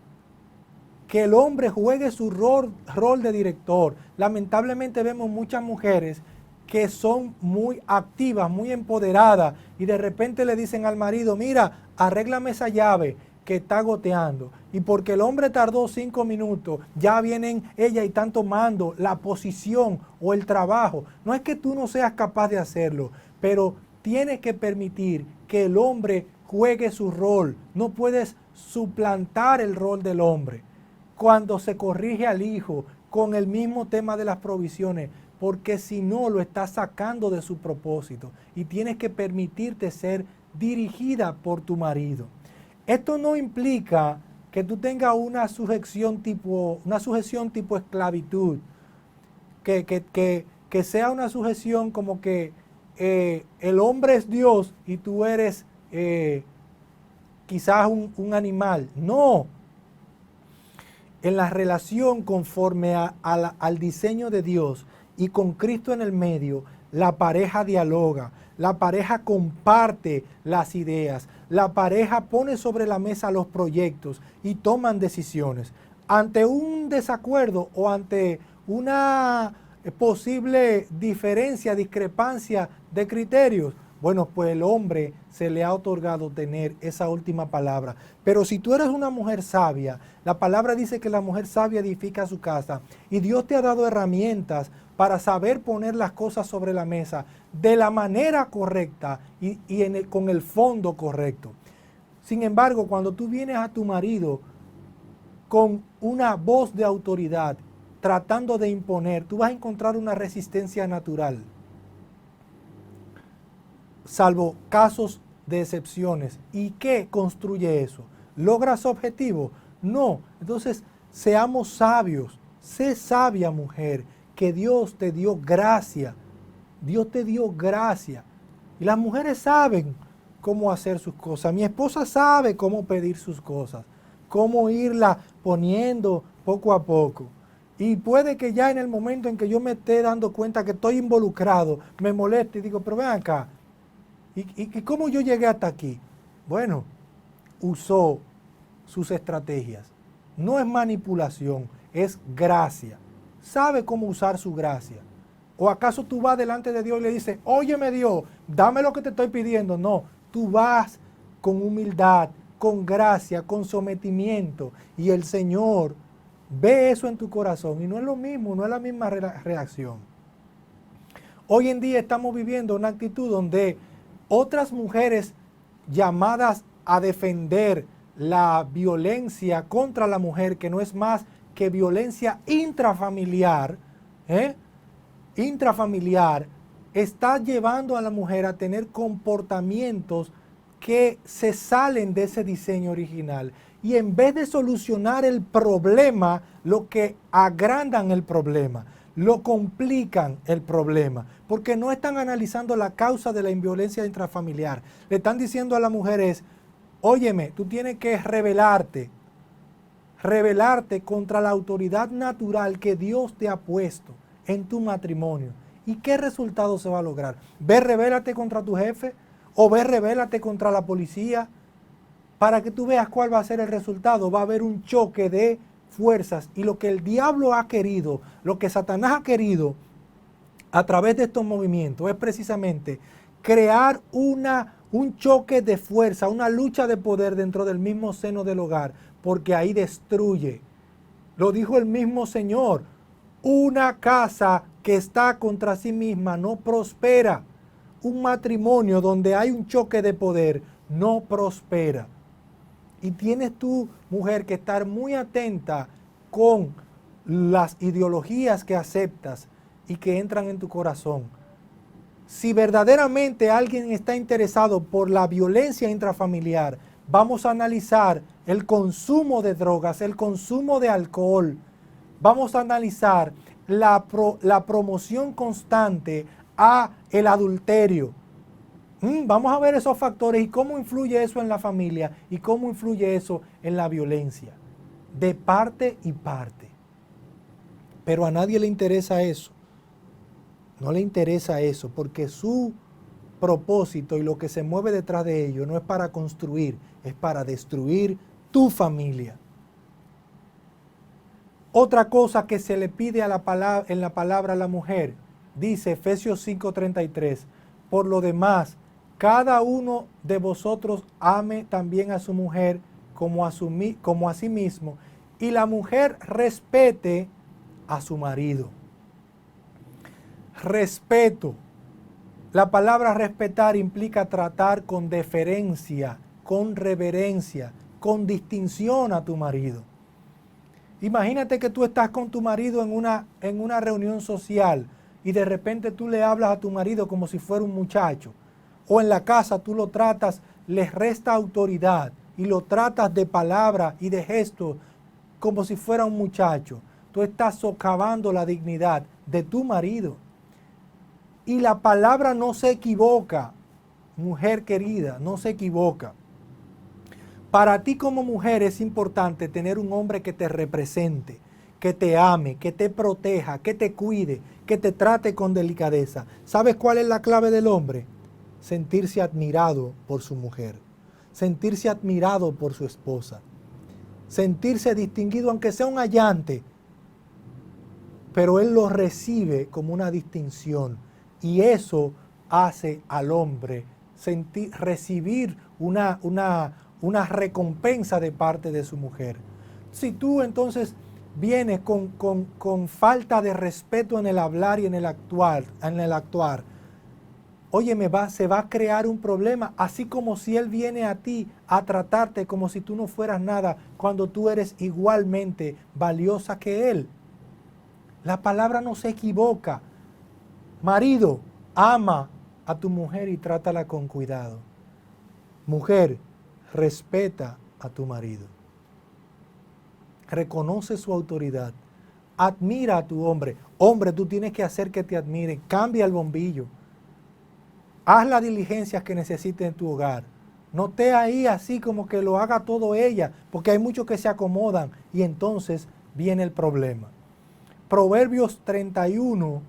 Que el hombre juegue su rol de director. Lamentablemente vemos muchas mujeres que son muy activas, muy empoderadas y de repente le dicen al marido, mira, arréglame esa llave que está goteando. Y porque el hombre tardó 5 minutos, ya vienen ella y están tomando la posición o el trabajo. No es que tú no seas capaz de hacerlo, pero tienes que permitir que el hombre juegue su rol. No puedes suplantar el rol del hombre. Cuando se corrige al hijo con el mismo tema de las provisiones, porque si no lo estás sacando de su propósito y tienes que permitirte ser dirigida por tu marido. Esto no implica que tú tengas una sujeción tipo esclavitud, que sea una sujeción como que el hombre es Dios y tú eres quizás un animal. No. En la relación conforme al diseño de Dios y con Cristo en el medio, la pareja dialoga, la pareja comparte las ideas, la pareja pone sobre la mesa los proyectos y toman decisiones. Ante un desacuerdo o ante una posible diferencia, discrepancia de criterios, bueno, pues el hombre se le ha otorgado tener esa última palabra. Pero si tú eres una mujer sabia, la palabra dice que la mujer sabia edifica su casa y Dios te ha dado herramientas para saber poner las cosas sobre la mesa de la manera correcta y con el fondo correcto. Sin embargo, cuando tú vienes a tu marido con una voz de autoridad, tratando de imponer, tú vas a encontrar una resistencia natural. salvo casos de excepciones. ¿Y qué construye eso? ¿Logras objetivo? No. Entonces, seamos sabios. Sé sabia, mujer, que Dios te dio gracia. Dios te dio gracia. Y las mujeres saben cómo hacer sus cosas. Mi esposa sabe cómo pedir sus cosas, cómo irla poniendo poco a poco. Y puede que ya en el momento en que yo me esté dando cuenta que estoy involucrado, me moleste y digo, pero ven acá, ¿y cómo yo llegué hasta aquí? Bueno, usó sus estrategias. No es manipulación, es gracia. Sabe cómo usar su gracia. ¿O acaso tú vas delante de Dios y le dices, óyeme Dios, dame lo que te estoy pidiendo? No, tú vas con humildad, con gracia, con sometimiento. Y el Señor ve eso en tu corazón. Y no es lo mismo, no es la misma reacción. Hoy en día estamos viviendo una actitud donde otras mujeres llamadas a defender la violencia contra la mujer, que no es más que violencia intrafamiliar, intrafamiliar, está llevando a la mujer a tener comportamientos que se salen de ese diseño original. Y en vez de solucionar el problema, lo que agrandan el problema, lo complican el problema, porque no están analizando la causa de la violencia intrafamiliar. Le están diciendo a la mujer es, óyeme, tú tienes que rebelarte contra la autoridad natural que Dios te ha puesto en tu matrimonio. ¿Y qué resultado se va a lograr? ¿Ve, rebélate contra tu jefe? ¿O ve, rebélate contra la policía? Para que tú veas cuál va a ser el resultado. Va a haber un choque de fuerzas. Y lo que el diablo ha querido, lo que Satanás ha querido a través de estos movimientos es precisamente crear un choque de fuerza, una lucha de poder dentro del mismo seno del hogar, porque ahí destruye. Lo dijo el mismo Señor, una casa que está contra sí misma no prospera. Un matrimonio donde hay un choque de poder no prospera. Y tienes tú, mujer, que estar muy atenta con las ideologías que aceptas y que entran en tu corazón. Si verdaderamente alguien está interesado por la violencia intrafamiliar, vamos a analizar el consumo de drogas, el consumo de alcohol. Vamos a analizar la promoción constante a el adulterio. Vamos a ver esos factores y cómo influye eso en la familia y cómo influye eso en la violencia. De parte y parte. Pero a nadie le interesa eso. No le interesa eso porque su propósito y lo que se mueve detrás de ello no es para construir, es para destruir tu familia. Otra cosa que se le pide en la palabra a la mujer, dice Efesios 5:33, por lo demás, cada uno de vosotros ame también a su mujer como a sí mismo, y la mujer respete a su marido. Respeto. La palabra respetar implica tratar con deferencia, con reverencia, con distinción a tu marido. Imagínate que tú estás con tu marido en una reunión social y de repente tú le hablas a tu marido como si fuera un muchacho. O en la casa tú lo tratas, les resta autoridad y lo tratas de palabra y de gesto como si fuera un muchacho. Tú estás socavando la dignidad de tu marido. Y la palabra no se equivoca, mujer querida, no se equivoca. Para ti como mujer es importante tener un hombre que te represente, que te ame, que te proteja, que te cuide, que te trate con delicadeza. ¿Sabes cuál es la clave del hombre? Sentirse admirado por su mujer, sentirse admirado por su esposa, sentirse distinguido, aunque sea un allante, pero él lo recibe como una distinción y eso hace al hombre recibir una recompensa de parte de su mujer. Si tú entonces vienes con falta de respeto en el hablar y en el actuar, óyeme, se va a crear un problema, así como si él viene a ti a tratarte como si tú no fueras nada, cuando tú eres igualmente valiosa que él. La palabra no se equivoca. Marido, ama a tu mujer y trátala con cuidado. Mujer, respeta a tu marido. Reconoce su autoridad. Admira a tu hombre. Hombre, tú tienes que hacer que te admiren. Cambia el bombillo. Haz las diligencias que necesites en tu hogar. No esté ahí así como que lo haga todo ella, porque hay muchos que se acomodan y entonces viene el problema. Proverbios 31,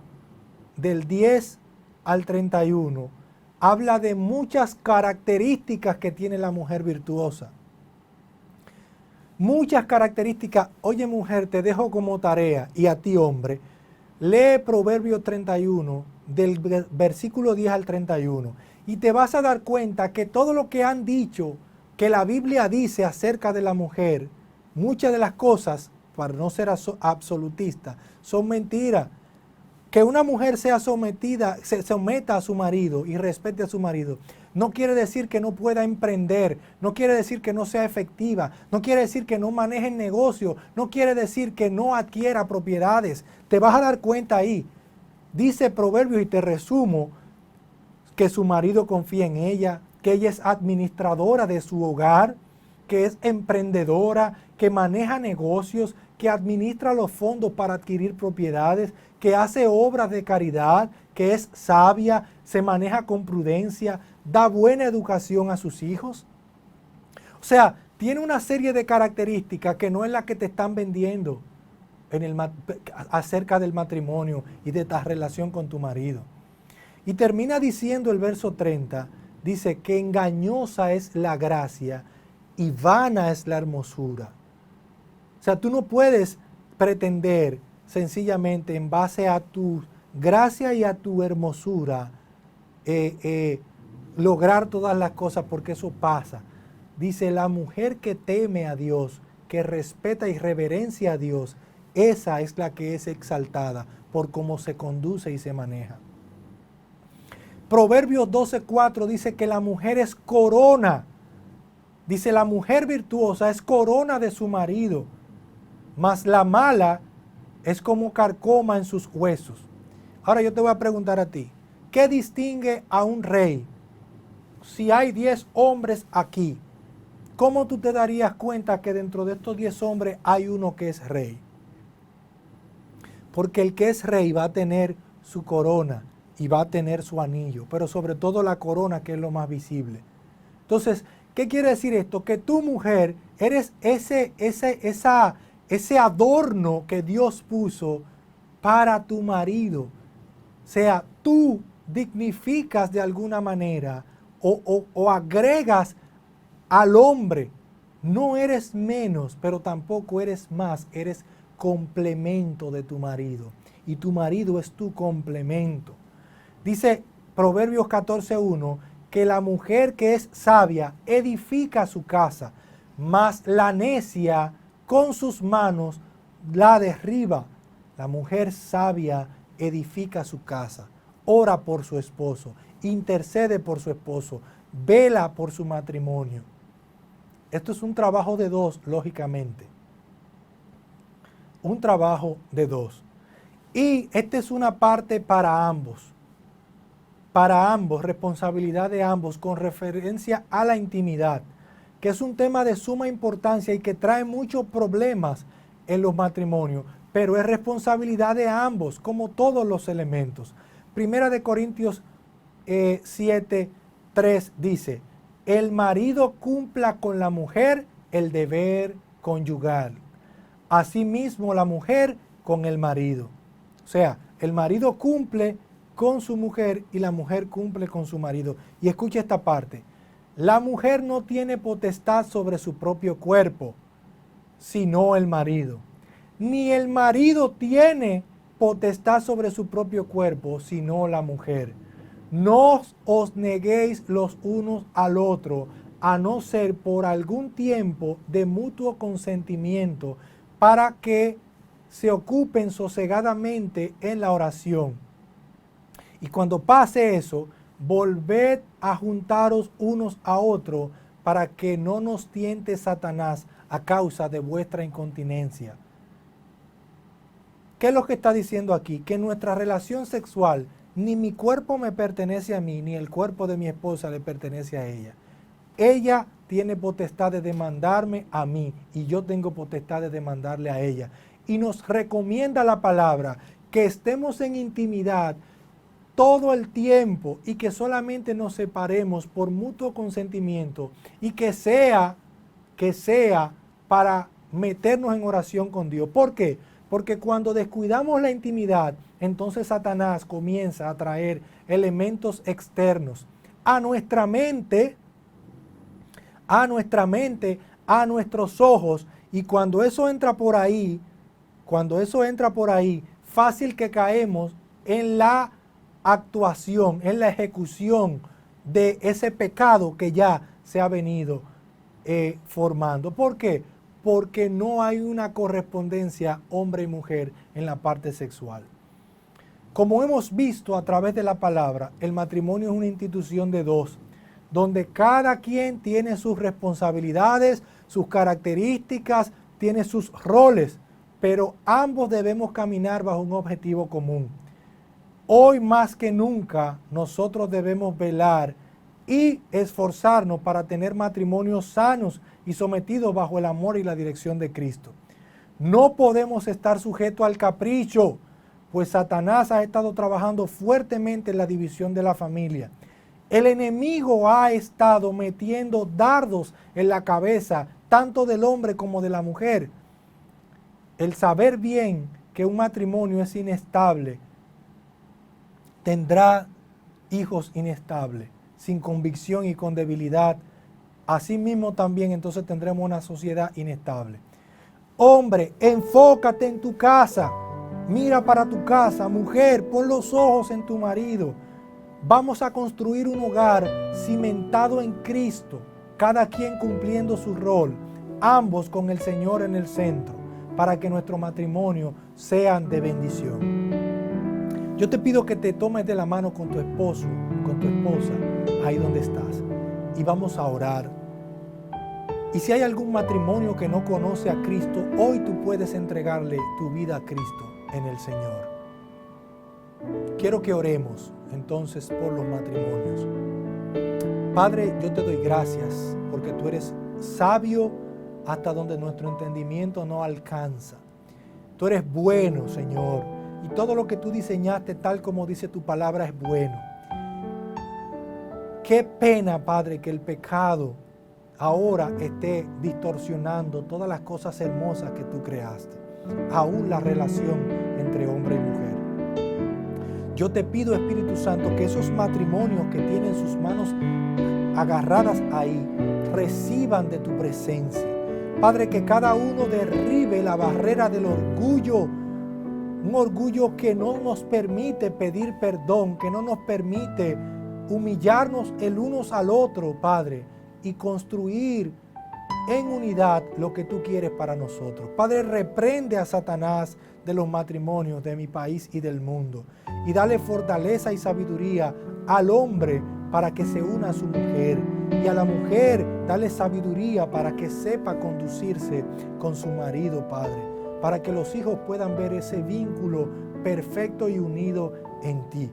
del 10 al 31, habla de muchas características que tiene la mujer virtuosa. Muchas características. Oye, mujer, te dejo como tarea, y a ti, hombre, lee Proverbios 31, del versículo 10 al 31, y te vas a dar cuenta que todo lo que han dicho, que la Biblia dice acerca de la mujer, muchas de las cosas, para no ser absolutista, son mentiras. Que una mujer sea sometida, se someta a su marido y respete a su marido, no quiere decir que no pueda emprender, no quiere decir que no sea efectiva, no quiere decir que no maneje negocio, no quiere decir que no adquiera propiedades. Te vas a dar cuenta ahí. Dice Proverbios, y te resumo, que su marido confía en ella, que ella es administradora de su hogar, que es emprendedora, que maneja negocios, que administra los fondos para adquirir propiedades, que hace obras de caridad, que es sabia, se maneja con prudencia, da buena educación a sus hijos. O sea, tiene una serie de características que no es la que te están vendiendo acerca del matrimonio y de esta relación con tu marido. Y termina diciendo el verso 30, dice que engañosa es la gracia y vana es la hermosura. O sea, tú no puedes pretender sencillamente en base a tu gracia y a tu hermosura lograr todas las cosas, porque eso pasa. Dice, la mujer que teme a Dios, que respeta y reverencia a Dios, esa es la que es exaltada por cómo se conduce y se maneja. Proverbios 12:4 dice que la mujer es corona. Dice, la mujer virtuosa es corona de su marido, mas la mala es como carcoma en sus huesos. Ahora yo te voy a preguntar a ti, ¿qué distingue a un rey? Si hay 10 hombres aquí, ¿cómo tú te darías cuenta que dentro de estos 10 hombres hay uno que es rey? Porque el que es rey va a tener su corona y va a tener su anillo, pero sobre todo la corona, que es lo más visible. Entonces, ¿qué quiere decir esto? Que tu mujer eres ese adorno que Dios puso para tu marido. O sea, tú dignificas de alguna manera o agregas al hombre. No eres menos, pero tampoco eres más. Eres complemento de tu marido. Y tu marido es tu complemento. Dice Proverbios 14:1 que la mujer que es sabia edifica su casa, mas la necia con sus manos la derriba. La mujer sabia edifica su casa, ora por su esposo, intercede por su esposo, vela por su matrimonio. Esto es un trabajo de dos, lógicamente. Un trabajo de dos. Y esta es una parte para ambos. Para ambos, responsabilidad de ambos con referencia a la intimidad, que es un tema de suma importancia y que trae muchos problemas en los matrimonios, pero es responsabilidad de ambos, como todos los elementos. Primera de Corintios 7:3 dice, el marido cumpla con la mujer el deber conyugal, asimismo la mujer con el marido. O sea, el marido cumple con su mujer y la mujer cumple con su marido. Y escucha esta parte. La mujer no tiene potestad sobre su propio cuerpo, sino el marido. Ni el marido tiene potestad sobre su propio cuerpo, sino la mujer. No os neguéis los unos al otro, a no ser por algún tiempo de mutuo consentimiento, para que se ocupen sosegadamente en la oración. Y cuando pase eso, volved a juntaros unos a otros para que no nos tiente Satanás a causa de vuestra incontinencia. ¿Qué es lo que está diciendo aquí? Que nuestra relación sexual ni mi cuerpo me pertenece a mí, ni el cuerpo de mi esposa le pertenece a ella. Ella tiene potestad de demandarme a mí y yo tengo potestad de demandarle a ella. Y nos recomienda la palabra que estemos en intimidad todo el tiempo y que solamente nos separemos por mutuo consentimiento y que sea para meternos en oración con Dios. ¿Por qué? Porque cuando descuidamos la intimidad, entonces Satanás comienza a traer elementos externos a nuestra mente, a nuestros ojos, y cuando eso entra por ahí, fácil que caemos en la actuación, en la ejecución de ese pecado que ya se ha venido formando. ¿Por qué? Porque no hay una correspondencia hombre y mujer en la parte sexual. Como hemos visto a través de la palabra, el matrimonio es una institución de dos, donde cada quien tiene sus responsabilidades, sus características, tiene sus roles, pero ambos debemos caminar bajo un objetivo común. Hoy más que nunca nosotros debemos velar y esforzarnos para tener matrimonios sanos y sometidos bajo el amor y la dirección de Cristo. No podemos estar sujetos al capricho, pues Satanás ha estado trabajando fuertemente en la división de la familia. El enemigo ha estado metiendo dardos en la cabeza, tanto del hombre como de la mujer. El saber bien que un matrimonio es inestable, tendrá hijos inestables, sin convicción y con debilidad. Asimismo también entonces tendremos una sociedad inestable. Hombre, enfócate en tu casa, mira para tu casa. Mujer, pon los ojos en tu marido. Vamos a construir un hogar cimentado en Cristo, cada quien cumpliendo su rol, ambos con el Señor en el centro, para que nuestro matrimonio sean de bendición. Yo te pido que te tomes de la mano con tu esposo, con tu esposa, ahí donde estás, y vamos a orar. Y si hay algún matrimonio que no conoce a Cristo, hoy tú puedes entregarle tu vida a Cristo en el Señor. Quiero que oremos entonces por los matrimonios. Padre, yo te doy gracias porque tú eres sabio hasta donde nuestro entendimiento no alcanza. Tú eres bueno, Señor, y todo lo que tú diseñaste tal como dice tu palabra es bueno. Qué pena, Padre, que el pecado ahora esté distorsionando todas las cosas hermosas que tú creaste, aún la relación entre hombre y mujer. Yo te pido, Espíritu Santo, que esos matrimonios que tienen sus manos agarradas ahí, reciban de tu presencia. Padre, que cada uno derribe la barrera del orgullo, un orgullo que no nos permite pedir perdón, que no nos permite humillarnos el unos al otro, Padre, y construir en unidad lo que tú quieres para nosotros. Padre, reprende a Satanás de los matrimonios de mi país y del mundo, y dale fortaleza y sabiduría al hombre para que se una a su mujer, y a la mujer dale sabiduría para que sepa conducirse con su marido, Padre, para que los hijos puedan ver ese vínculo perfecto y unido en ti.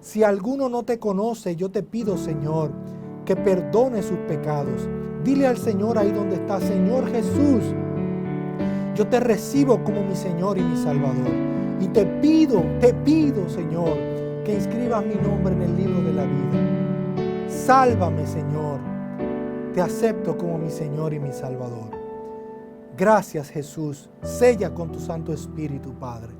Si alguno no te conoce, yo te pido, Señor, que perdone sus pecados. Dile al Señor ahí donde está: Señor Jesús, yo te recibo como mi Señor y mi Salvador. Y te pido, Señor, que inscribas mi nombre en el libro de la vida. Sálvame, Señor. Te acepto como mi Señor y mi Salvador. Gracias, Jesús. Sella con tu Santo Espíritu, Padre.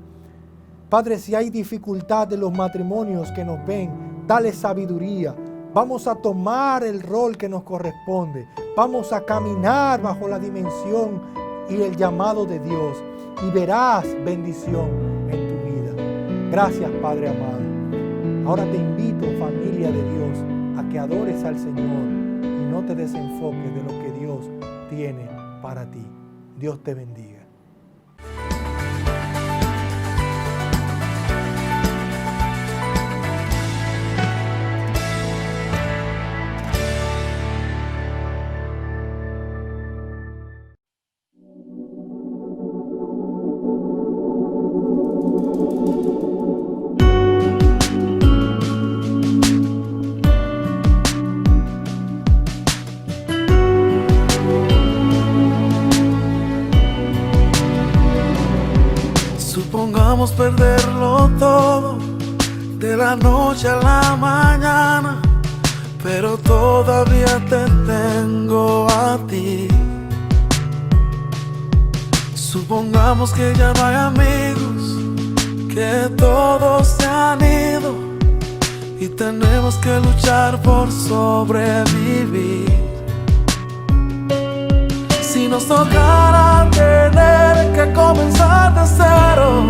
Padre, si hay dificultad de los matrimonios que nos ven, dale sabiduría. Vamos a tomar el rol que nos corresponde. Vamos a caminar bajo la dimensión y el llamado de Dios. Y verás bendición en tu vida. Gracias, Padre amado. Ahora te invito, familia de Dios, a que adores al Señor y no te desenfoques de lo que Dios tiene para ti. Dios te bendiga. Podemos perderlo todo de la noche a la mañana, pero todavía te tengo a ti. Supongamos que ya no hay amigos, que todos se han ido y tenemos que luchar por sobrevivir. Si nos tocara tener que comenzar de cero,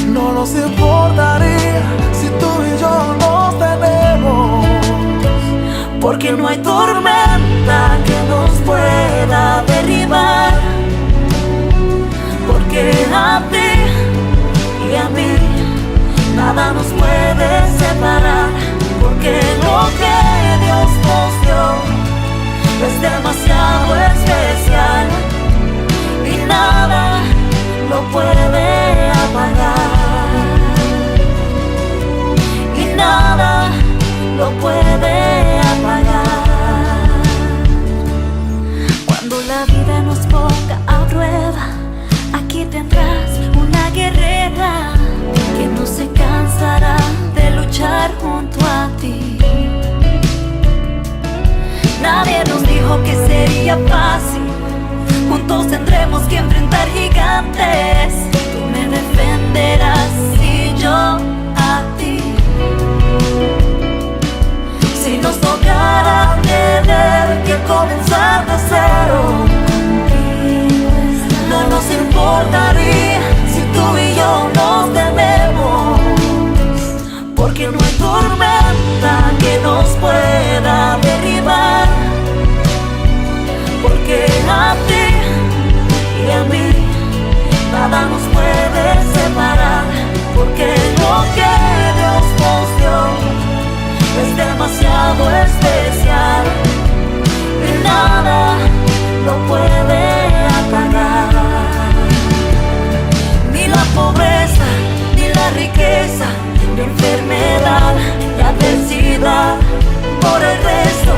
no nos importaría si tú y yo nos tenemos, porque no hay tormenta que nos pueda derribar, porque a ti y a mí nada nos puede separar, porque lo que Dios nos dio es demasiado especial y nada lo puede apagar, y nada lo puede apagar. Cuando la vida nos ponga a prueba, aquí tendrás una guerrera que no se cansará de luchar junto a ti. Nadie nos dijo que sería fácil, juntos tendremos que enfrentar gigantes. Tú me defenderás y yo a ti. Si nos tocara tener que comenzar de cero, no nos importaría si tú y yo nos tenemos, porque no hay tormenta que nos pueda derribar, porque a ti y a mí nada nos puede separar, porque lo que Dios nos dio es demasiado especial y nada lo puede apagar. Ni la pobreza, ni la riqueza, ni enfermedad, ni adversidad, por el resto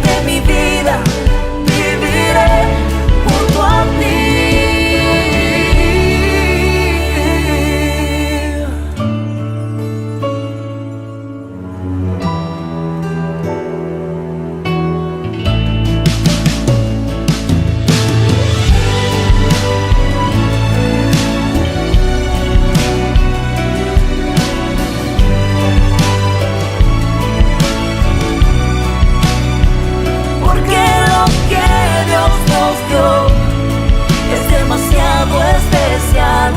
de mi vida viviré junto a ti. Es demasiado especial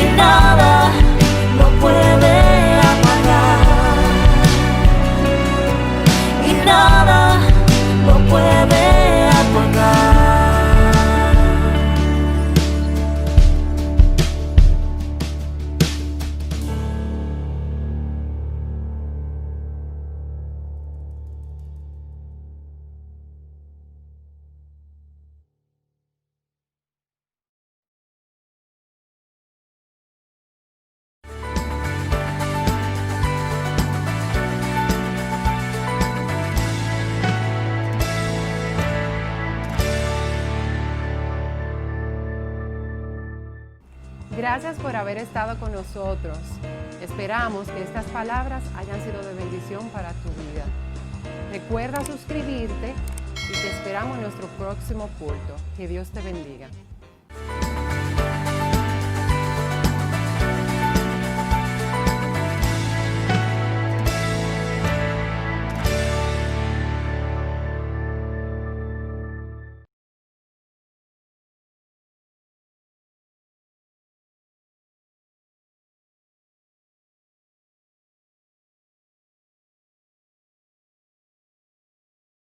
y nada lo puede apagar, y nada lo puede apagar. Gracias por haber estado con nosotros. Esperamos que estas palabras hayan sido de bendición para tu vida. Recuerda suscribirte y te esperamos en nuestro próximo culto. Que Dios te bendiga.